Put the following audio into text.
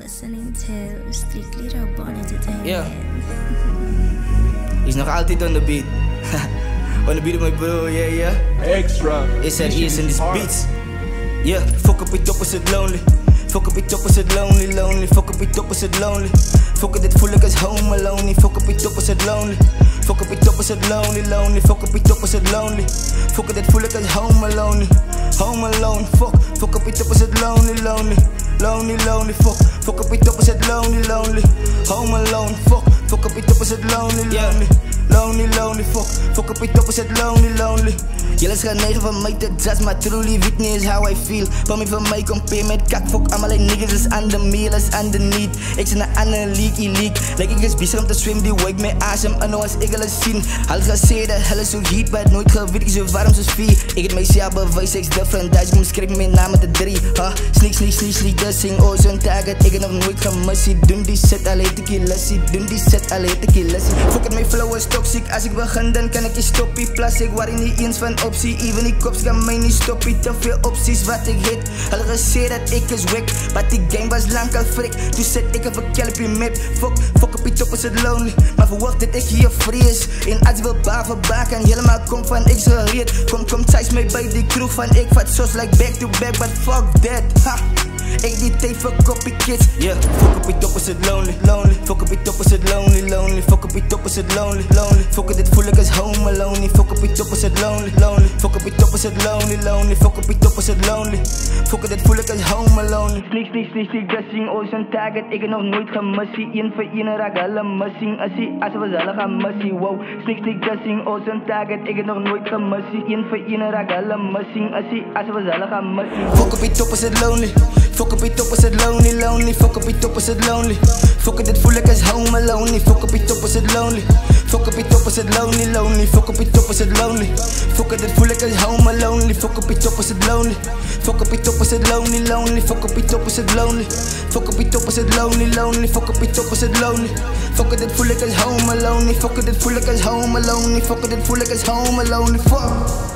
listening to Strictly Robon Entertainment. Yeah. He's nog altijd on the beat. On the beat of my bro, yeah. Extra. It's that ears in these beats. Yeah, fuck up it opposite lonely. Fuck up it opposite lonely. Fuck up it opposite lonely. Fuck it voel ik als home alone. Fuck up it opposite lonely. Fuck up it opposite lonely. Fuck up it opposite lonely. Fuck it voel ik als home alone. Home alone, fuck up it opposite lonely. Lonely, fuck up it opposite lonely. Home alone, fuck up it opposite lonely, fuck up it opposite lonely. Jullie gaan 9 van mij te judge, maar truly weet niet is how I feel. Van mij van mij compare met kak, fuck allemaal niggas is aan de meal, is aan de niet. Ik zit naar een league. Like ik is bezig om te swim, die wake me asem en als ik alles zien. Al gezegd dat helle zo heat, maar nooit gewit, ik zo warm zoals vier. Ik het mijzelf bewijs, ik different, dat ik moet schrijven mijn naam met de 3. Sneak, dissing, oh zo'n target, ik heb nog nooit gemist. Doen die set, alleen te killassie, Fuck it, mijn flow is toxic, als ik begin dan kan ik je stoppie. Plus ik waar niet eens van optie, even die kops kan mij niet stoppen. Te veel opties wat ik hit, al gezegd dat ik is wack. Maar die game was lang al frik, toen zet ik even kelpie map. Fuck op je top is het lonely, maar verwacht dat ik hier vrees. En als je wil baken, helemaal kom van ik zo reed. Kom thuis mee bij die kroeg van ik vat sos like back to back, but fuck that, ha. Ik die tijd voor copycats, yeah. Fuck up it opposite lonely. Fuck up it opposite lonely. Fuck up it opposite lonely. Fuck it voel ik als home alone. Fuck up it opposite lonely. Fuck up it opposite lonely. Fuck up it opposite lonely. Fuck it voel ik als home alone. Sneak, dissing, oh zo'n target, ik heb nog nooit gemist. Eén voor één raak alle missing. Als we zullen gaan missie, wow. Sneak, dissing, oh zo'n target, ik heb nog nooit gemist. Eén voor één raak alle missing. Als we zullen gaan missie. Fuck up it opposite lonely. Fuck up it opposite lonely. Fuck up it opposite lonely. Fuck it voel ik als home alone. Fuck up it opposite lonely. Fuck up it opposite lonely. Fuck up it opposite lonely. Fuck it voel ik als home alone. Fuck up it opposite lonely. Fuck up it opposite lonely. Fuck up it opposite lonely. Fuck up it opposite lonely. Fuck up it opposite lonely. Fuck it voel ik als home alone. Fuck it voel ik als home alone. Fuck it voel ik als home alone. Fuck.